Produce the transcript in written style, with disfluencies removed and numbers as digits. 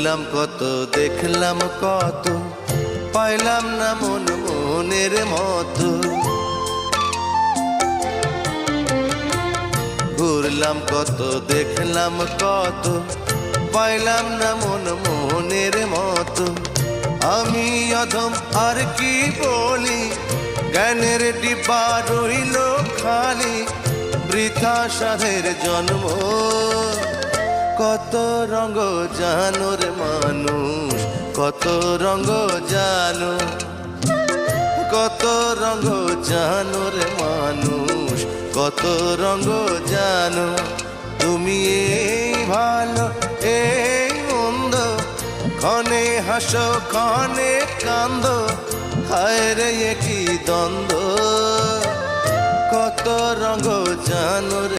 ঘুরলাম কত, দেখলাম কত, পাইলাম না মন মনের মতো। ঘুরলাম কত, দেখলাম কত, পাইলাম না মন মনের মতো। আমি অধম আর কি বলি, জ্ঞানের ডিব্বা রইল খালি, বৃথা সাধের জন্ম। কত রঙ জানো রে মানুষ, কত রঙ জানো, কত রঙ জানো রে মানুষ, কত রঙ জানো। তুমি এই ভালো এই মন্দ, ক্ষণে হাসো ক্ষণে কান্দো, হায় রে কি দ্বন্দ্ব। কত রঙ জানো রে